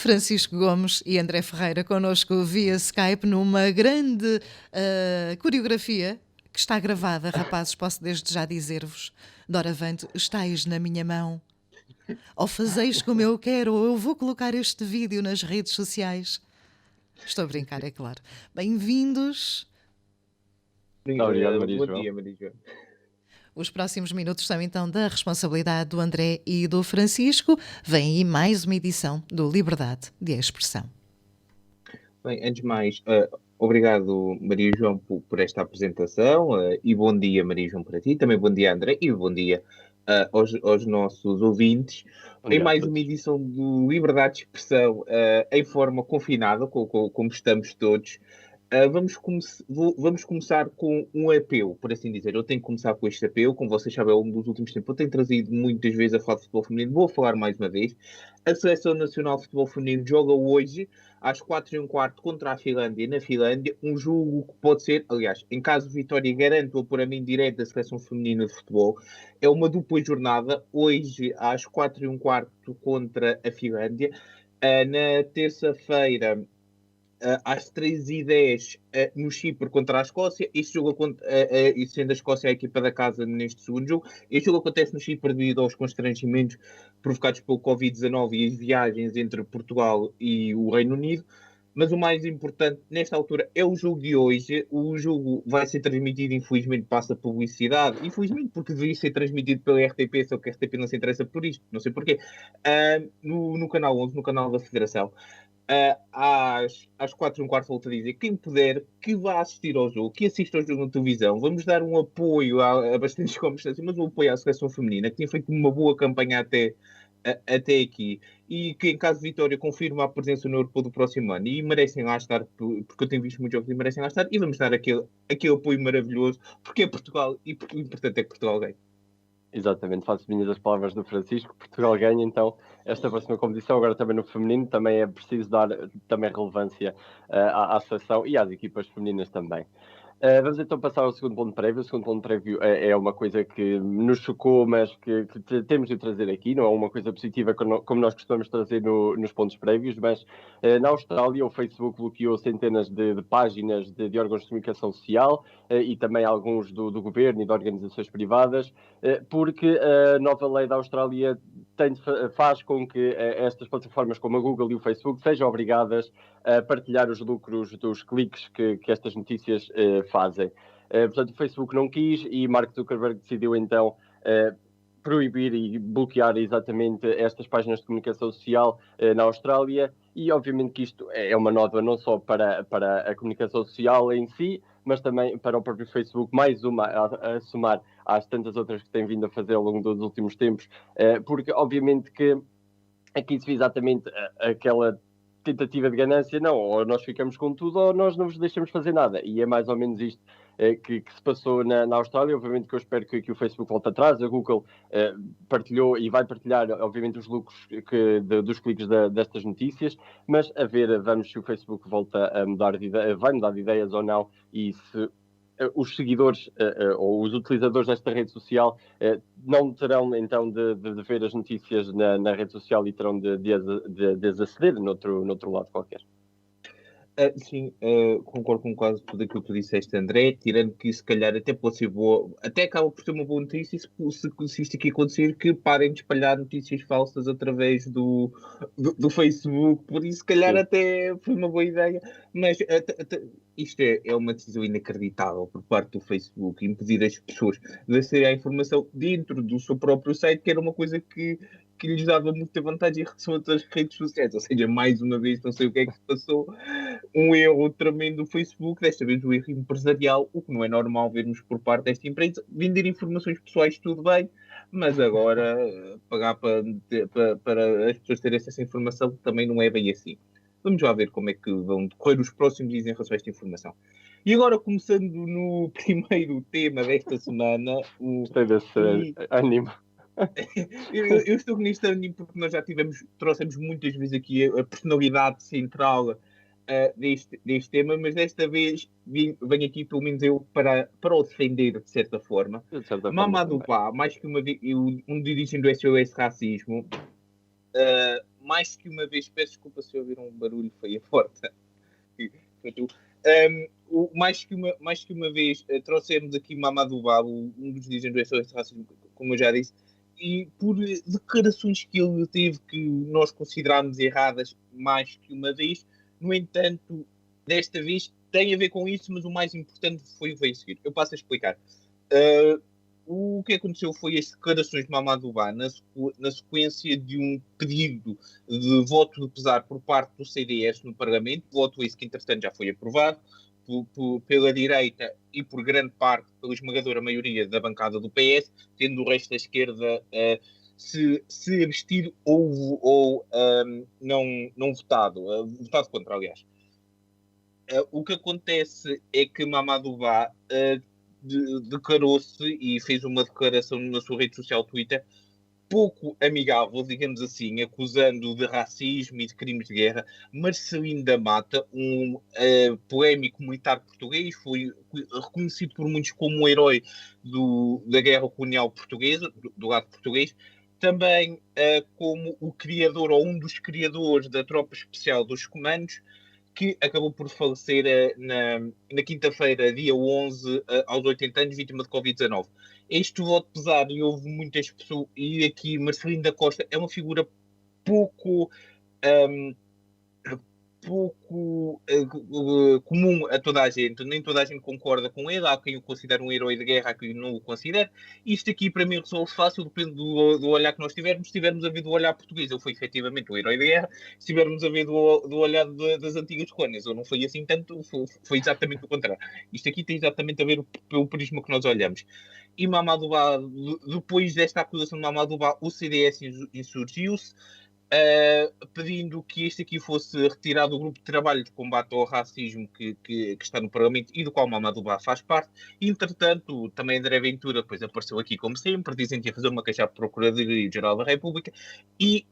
Francisco Gomes e André Ferreira connosco via Skype numa grande coreografia que está gravada. Rapazes, posso desde já dizer-vos, doravante, estáis na minha mão. Ou fazeis como eu quero, ou eu vou colocar este vídeo nas redes sociais. Estou a brincar, é claro. Bem-vindos. Obrigado, Maria Bom João. dia, Maria João. Os próximos minutos são então da responsabilidade do André e do Francisco. Vem aí mais uma edição do Liberdade de Expressão. Bem, antes de mais, obrigado, Maria João, por esta apresentação e bom dia, Maria João, para ti. Também bom dia, André, e bom dia aos nossos ouvintes. Em mais uma edição do Liberdade de Expressão em forma confinada, como estamos todos. Vamos começar com um apelo, por assim dizer. Eu tenho que começar com este apelo. Como vocês sabem, ao longo dos últimos tempos eu tenho trazido muitas vezes a falar de futebol feminino. Vou falar mais uma vez. A Seleção Nacional de Futebol Feminino joga hoje às 4h15 contra a Finlândia, na Finlândia. Um jogo que pode ser, aliás, em caso de vitória, garanto o apuramento direto da Seleção Feminina de Futebol. É uma dupla jornada, hoje às 4h15 contra a Finlândia. Na terça-feira, às 3h10 no Chipre contra a Escócia. Este jogo, e sendo a Escócia a equipa da casa neste segundo jogo, este jogo acontece no Chipre devido aos constrangimentos provocados pelo Covid-19 e as viagens entre Portugal e o Reino Unido. Mas o mais importante nesta altura é o jogo de hoje. O jogo vai ser transmitido, infelizmente passa publicidade, infelizmente porque deveria ser transmitido pela RTP, só que a RTP não se interessa por isto, não sei porquê, no canal 11, no canal da Federação. Às 4h15 volto a dizer, quem puder que vá assistir ao jogo, que assista ao jogo na televisão. Vamos dar um apoio a bastantes circunstâncias, mas um apoio à seleção feminina, que tem feito uma boa campanha até aqui, e que em caso de vitória confirma a presença no Europeu do próximo ano, e merecem lá estar, porque eu tenho visto muitos jogos e merecem lá estar, e vamos dar aquele apoio maravilhoso, porque é Portugal, e porque o importante é que Portugal ganhe. Exatamente, faço minhas as palavras do Francisco. Portugal ganha então esta próxima competição, agora também no feminino. Também é preciso dar também relevância à seleção e às equipas femininas também. Vamos então passar ao segundo ponto prévio. O segundo ponto prévio é uma coisa que nos chocou, mas que temos de trazer aqui. Não é uma coisa positiva como nós costumamos trazer nos pontos prévios, mas na Austrália o Facebook bloqueou centenas de páginas de órgãos de comunicação social e também alguns do governo e de organizações privadas, porque a nova lei da Austrália faz com que estas plataformas como a Google e o Facebook sejam obrigadas a partilhar os lucros dos cliques que estas notícias fazem. Portanto, o Facebook não quis e Mark Zuckerberg decidiu então proibir e bloquear exatamente estas páginas de comunicação social na Austrália, e obviamente que isto é uma nota não só para a comunicação social em si, mas também para o próprio Facebook, mais uma a somar às tantas outras que tem vindo a fazer ao longo dos últimos tempos, porque obviamente que aqui se vê exatamente aquela tentativa de ganância. Não, ou nós ficamos com tudo ou nós não vos deixamos fazer nada, e é mais ou menos isto que se passou na Austrália. Obviamente que eu espero que o Facebook volte atrás. A Google partilhou e vai partilhar, obviamente, os lucros dos cliques destas notícias, mas a ver, vamos se o Facebook volta a mudar vai mudar de ideias ou não, e se os seguidores ou os utilizadores desta rede social não terão então de ver as notícias na rede social e terão de aceder noutro lado qualquer. Sim, concordo com quase tudo aquilo que tu disseste, André, tirando que se calhar até pode ser boa, até acaba por ser uma boa notícia se isto aqui acontecer, que parem de espalhar notícias falsas através do Facebook, por isso se calhar até foi uma boa ideia, mas isto é uma decisão inacreditável por parte do Facebook, impedir as pessoas de acederem à informação dentro do seu próprio site, que era uma coisa que lhes dava muita vantagem em relação a outras redes sociais. Ou seja, mais uma vez, não sei o que é que se passou, um erro tremendo do Facebook, desta vez um erro empresarial, o que não é normal vermos por parte desta empresa. Vender informações pessoais, tudo bem, mas agora pagar para as pessoas terem acesso à informação também não é bem assim. Vamos lá ver como é que vão decorrer os próximos dias em relação a esta informação. E agora, começando no primeiro tema desta semana... Gostei desse ânimo. Eu estou neste ânimo porque nós já trouxemos muitas vezes aqui a personalidade central deste tema, mas desta vez venho aqui, pelo menos eu, para o defender de certa forma. Mamadou Ba, mais que um dirigente do SOS Racismo, mais que uma vez, peço desculpa se ouviram um barulho, foi a porta. Foi tu. Mais que uma vez trouxemos aqui Mamadou Ba, um dos dirigentes do SOS Racismo, como eu já disse, e por declarações que ele teve que nós considerámos erradas mais que uma vez. No entanto, desta vez tem a ver com isso, mas o mais importante foi o que veio a seguir. Eu passo a explicar. O que aconteceu foi as declarações de Mamadou Ba na sequência de um pedido de voto de pesar por parte do CDS no Parlamento, voto esse que entretanto já foi aprovado pela direita e por grande parte pela esmagadora maioria da bancada do PS, tendo o resto da esquerda se abstido ou não votado, votado contra, aliás. O que acontece é que Mamadou Ba declarou-se e fez uma declaração na sua rede social Twitter pouco amigável, digamos assim, acusando de racismo e de crimes de guerra Marcelino da Mata, um polémico militar português, foi reconhecido por muitos como um herói da guerra colonial portuguesa, do lado português, também como o criador ou um dos criadores da Tropa Especial dos Comandos, que acabou por falecer na quinta-feira, dia 11, aos 80 anos, vítima de Covid-19. Este voto pesado e houve muitas pessoas, e aqui Marcelino da Costa é uma figura pouco comum a toda a gente, nem toda a gente concorda com ele, há quem o considere um herói de guerra, há quem não o considere. Isto aqui para mim resolve fácil, depende do olhar que nós tivermos. Se tivermos a ver do olhar português, ele foi efetivamente um herói de guerra. Se tivermos a ver do olhar das antigas colónias, ele não foi assim tanto, foi exatamente o contrário. Isto aqui tem exatamente a ver pelo prisma que nós olhamos. E Mamadou Ba, depois desta acusação de Mamadou Ba, o CDS insurgiu-se, pedindo que este aqui fosse retirado do grupo de trabalho de combate ao racismo que está no Parlamento e do qual Mamadou Ba faz parte. Entretanto, também André Ventura depois apareceu aqui como sempre, dizem que ia fazer uma queixa à Procuradoria-Geral da República,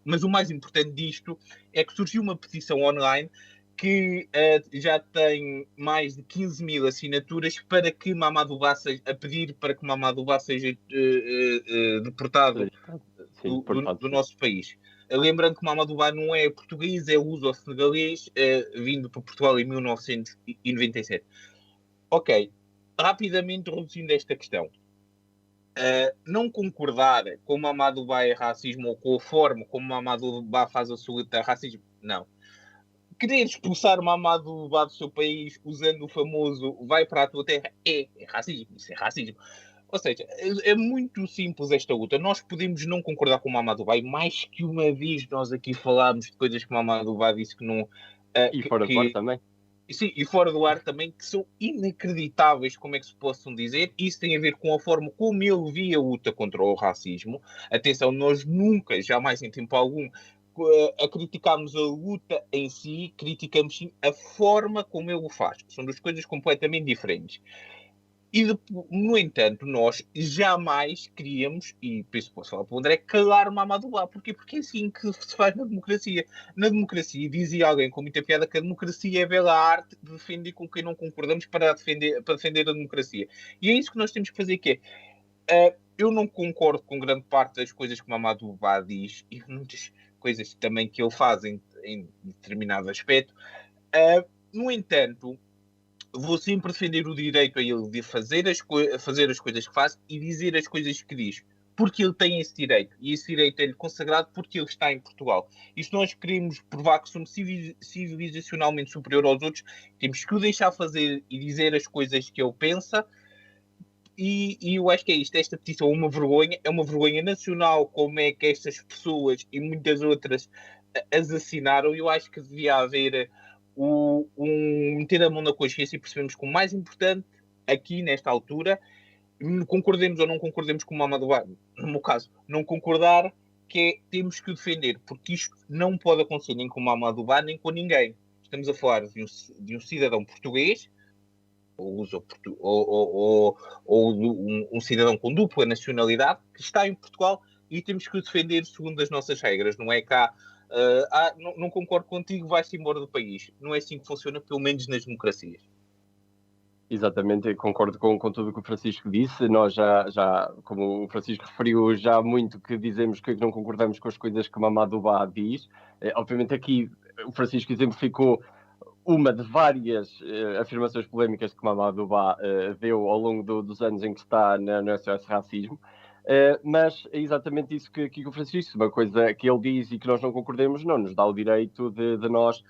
mas o mais importante disto é que surgiu uma petição online que já tem mais de 15 mil assinaturas para que Mamadou Ba a pedir para que Mamadou Ba seja deportado Sim, do nosso país. Lembrando que Mamadou Ba não é português, é luso-senegalês, vindo para Portugal em 1997. Ok, rapidamente reduzindo esta questão. Não concordar com Mamadou Ba é racismo ou com a forma como Mamadou Ba faz a sua luta é racismo? Não. Querer expulsar Mamadou Ba do seu país usando o famoso vai para a tua terra é racismo. Isso é racismo. Ou seja, é muito simples esta luta. Nós podemos não concordar com o Mamadou Ba, e mais que uma vez nós aqui falámos de coisas que o Mamadou Ba disse que não... e fora do ar também. Sim, e fora do ar também, que são inacreditáveis, como é que se possam dizer. Isso tem a ver com a forma como ele via a luta contra o racismo. Atenção, nós nunca, jamais em tempo algum, a criticarmos a luta em si, criticamos sim a forma como ele o faz. São duas coisas completamente diferentes. E, no entanto, nós jamais queríamos, e por isso posso falar para o André, calar o Mamadou Ba. Porquê? Porque é assim que se faz na democracia. Na democracia, dizia alguém com muita piada que a democracia é a bela arte de defender com quem não concordamos para defender a democracia. E é isso que nós temos que fazer, que é... eu não concordo com grande parte das coisas que o Mamadou Ba diz, e muitas coisas também que ele faz em determinado aspecto. No entanto... vou sempre defender o direito a ele de fazer as coisas que faz e dizer as coisas que diz. Porque ele tem esse direito. E esse direito é-lhe consagrado porque ele está em Portugal. E se nós queremos provar que somos civilizacionalmente superior aos outros, temos que o deixar fazer e dizer as coisas que ele pensa. E eu acho que é isto. Esta petição é uma vergonha nacional, como é que estas pessoas e muitas outras as assinaram. Eu acho que devia haver... meter a mão na consciência e percebemos que o mais importante aqui nesta altura, concordemos ou não concordemos com o Mamadou Ba, no meu caso, não concordar, que é temos que o defender, porque isto não pode acontecer nem com o Mamadou Ba nem com ninguém. Estamos a falar de um cidadão português ou um cidadão com dupla nacionalidade que está em Portugal e temos que o defender segundo as nossas regras. Não é cá não concordo contigo, vai-se embora do país. Não é assim que funciona, pelo menos nas democracias. Exatamente, eu concordo com tudo o que o Francisco disse. Nós como o Francisco referiu, já há muito que dizemos que não concordamos com as coisas que Mamadou Ba diz. Obviamente aqui o Francisco exemplificou uma de várias afirmações polémicas que Mamadou Ba deu ao longo dos anos em que está no SOS Racismo. Mas é exatamente isso que o Francisco disse. Uma coisa que ele diz e que nós não concordemos não nos dá o direito de nós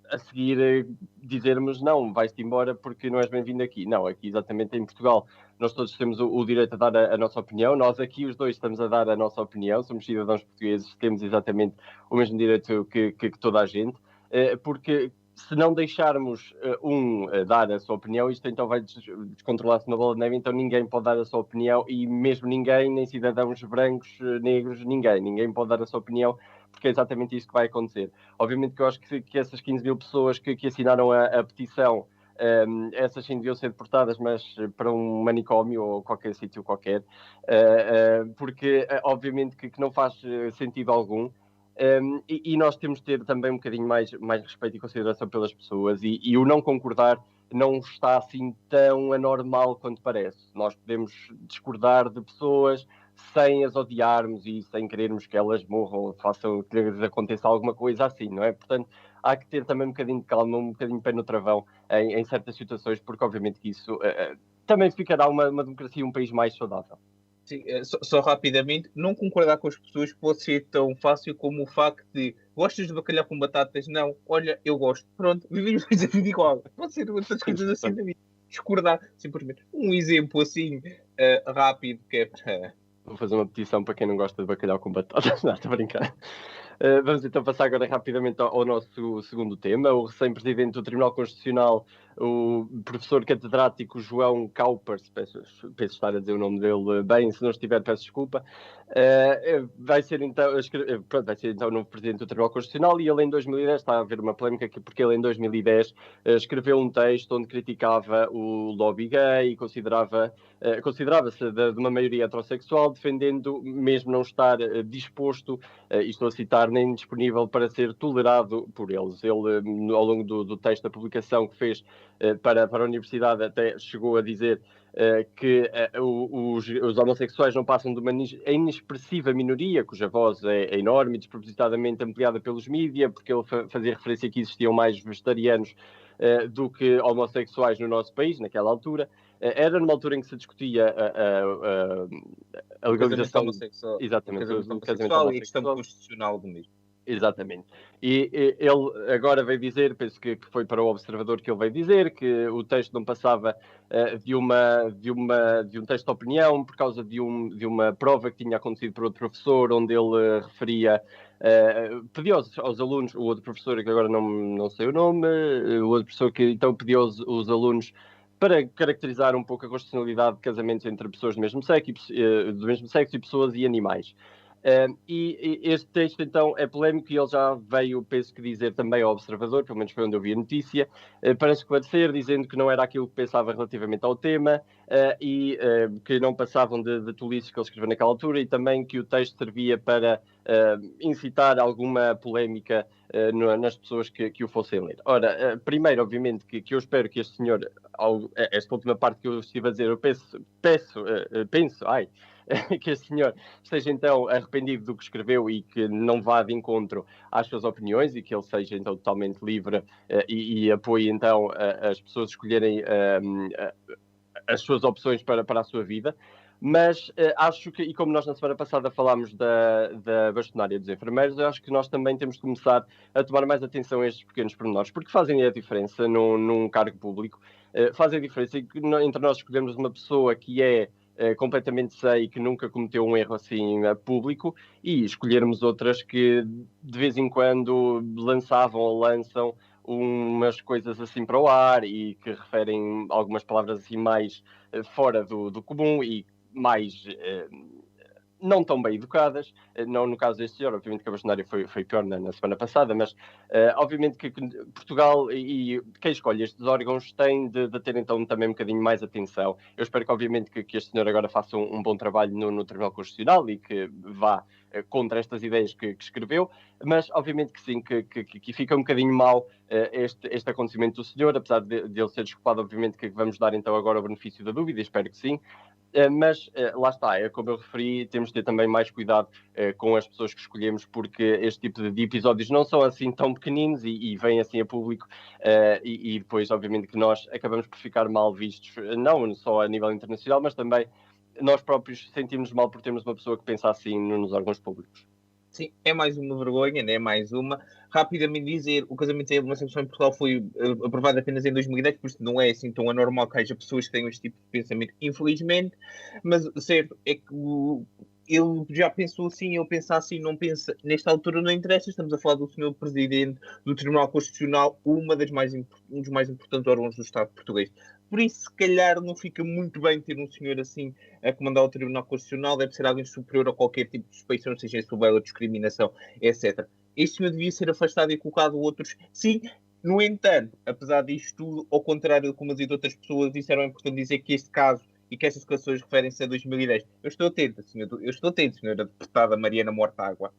a seguir dizermos não, vais-te embora porque não és bem-vindo aqui. Não, aqui exatamente em Portugal nós todos temos o direito a dar a nossa opinião. Nós aqui os dois estamos a dar a nossa opinião, somos cidadãos portugueses, temos exatamente o mesmo direito que toda a gente, porque se não deixarmos dar a sua opinião, isto então vai descontrolar-se na bola de neve, então ninguém pode dar a sua opinião e mesmo ninguém, nem cidadãos brancos, negros, ninguém pode dar a sua opinião, porque é exatamente isso que vai acontecer. Obviamente que eu acho que essas 15 mil pessoas que assinaram a petição, essas sim deviam ser deportadas, mas para um manicômio ou qualquer sítio qualquer, porque obviamente que não faz sentido algum. E nós temos de ter também um bocadinho mais respeito e consideração pelas pessoas, e o não concordar não está assim tão anormal quanto parece. Nós podemos discordar de pessoas sem as odiarmos e sem querermos que elas morram ou façam que lhes aconteça alguma coisa assim, não é? Portanto, há que ter também um bocadinho de calma, um bocadinho de pé no travão em certas situações, porque obviamente que isso também ficará uma democracia, um país mais saudável. Sim, só rapidamente, não concordar com as pessoas pode ser tão fácil como o facto de gostas de bacalhau com batatas? Não, olha, eu gosto. Pronto, vivemos a vida igual. Pode ser outras coisas assim da vida. Discordar, simplesmente. Um exemplo assim rápido que é para. Vou fazer uma petição para quem não gosta de bacalhau com batatas. Não, estou a brincar. Vamos então passar agora rapidamente ao nosso segundo tema. O recém-presidente do Tribunal Constitucional, o professor catedrático João Caupers, peço estar a dizer o nome dele bem, se não estiver, peço desculpa, vai ser então o novo presidente do Tribunal Constitucional, e ele em 2010, está a haver uma polémica aqui, porque ele em 2010 escreveu um texto onde criticava o lobby gay e considerava-se de uma maioria heterossexual, defendendo mesmo não estar disposto, e estou a citar, nem disponível para ser tolerado por eles. Ele, ao longo do texto da publicação que fez para a universidade, até chegou a dizer que os homossexuais não passam de uma inexpressiva minoria, cuja voz é enorme e despropositadamente ampliada pelos mídias, porque ele fazia referência que existiam mais vegetarianos do que homossexuais no nosso país, naquela altura. Era numa altura em que se discutia a legalização homossexual, exatamente, do casamento homossexual e a questão constitucional do mesmo. Exatamente. E ele agora veio dizer, penso que foi para o Observador que ele veio dizer, que o texto não passava de um texto de opinião por causa de uma prova que tinha acontecido por outro professor, onde ele referia, pediu aos alunos, o outro professor, que agora não sei o nome, o outro professor que então pediu aos alunos para caracterizar um pouco a constitucionalidade de casamentos entre pessoas do mesmo sexo e pessoas e animais. E este texto, então, é polémico, e ele já veio, penso que, dizer também ao Observador, pelo menos foi onde eu vi a notícia, para esclarecer, dizendo que não era aquilo que pensava relativamente ao tema, e que não passavam de tolices que ele escreveu naquela altura, e também que o texto servia para incitar alguma polémica nas pessoas que o fossem ler. Ora, primeiro, obviamente, que eu espero que este senhor, esta última parte que eu estive a dizer, eu penso, que este senhor esteja então arrependido do que escreveu e que não vá de encontro às suas opiniões, e que ele seja então totalmente livre e apoie então as pessoas escolherem as suas opções para a sua vida. Mas acho que, e como nós na semana passada falámos da bastonária dos enfermeiros, eu acho que nós também temos de começar a tomar mais atenção a estes pequenos pormenores, porque fazem a diferença num cargo público, fazem a diferença entre nós escolhermos uma pessoa que é completamente sei e que nunca cometeu um erro assim público, e escolhermos outras que de vez em quando lançavam ou lançam umas coisas assim para o ar e que referem algumas palavras assim mais fora do comum e mais não tão bem educadas. Não no caso deste senhor, obviamente que a bastonária foi pior na semana passada, mas obviamente que Portugal e quem escolhe estes órgãos tem de ter então também um bocadinho mais atenção. Eu espero que obviamente que este senhor agora faça um bom trabalho no Tribunal Constitucional e que vá contra estas ideias que escreveu, mas obviamente que sim, que fica um bocadinho mal este acontecimento do senhor, apesar de ele ser desculpado, obviamente que vamos dar então agora o benefício da dúvida, espero que sim. Mas lá está, como eu referi, temos de ter também mais cuidado com as pessoas que escolhemos, porque este tipo de episódios não são assim tão pequeninos e vêm assim a público, e depois obviamente que nós acabamos por ficar mal vistos, não só a nível internacional, mas também nós próprios sentimos mal por termos uma pessoa que pensa assim nos órgãos públicos. Sim, é mais uma vergonha, né? Mais uma. Rapidamente dizer, o casamento em homossexual em Portugal foi aprovado apenas em 2010, por isso não é assim tão anormal que haja pessoas que tenham este tipo de pensamento, infelizmente. Mas certo é que ele já pensou assim, ele pensa assim, não pensa. Nesta altura não interessa, estamos a falar do senhor Presidente do Tribunal Constitucional, um dos mais importantes órgãos do Estado português. Por isso, se calhar, não fica muito bem ter um senhor assim a comandar o Tribunal Constitucional, deve ser alguém superior a qualquer tipo de suspeição, seja sobre ela discriminação, etc. Este senhor devia ser afastado e colocado outros. Sim, no entanto, apesar disto tudo, ao contrário de como as outras pessoas disseram, é importante dizer que este caso e que estas declarações referem-se a 2010. Eu estou atento, senhora deputada Mariana Mortágua.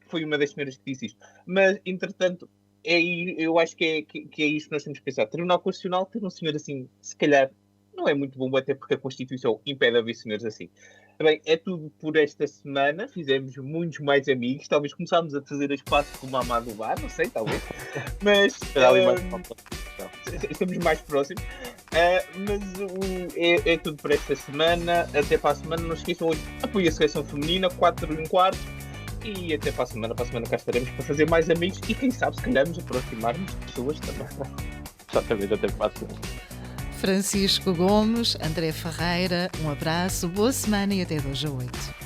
Foi uma das senhoras que disse isto. Mas, entretanto, eu acho que é isto que nós temos que pensar. Tribunal Constitucional, ter um senhor assim, se calhar, não é muito bom, até porque a Constituição impede haver senhores assim. Bem, é tudo por esta semana. Fizemos muitos mais amigos. Talvez começámos a fazer espaço com o Mamá do Bar, não sei, talvez. Mas estamos mais próximos. Mas é tudo por esta semana. Até para a semana. Não esqueçam hoje, apoiem a seleção feminina, 4 em 4. E até para a semana cá estaremos para fazer mais amigos e quem sabe, se calhar nos aproximarmos de pessoas também. Exatamente, até para a semana. Francisco Gomes, André Ferreira, um abraço, boa semana e até 2 a 8.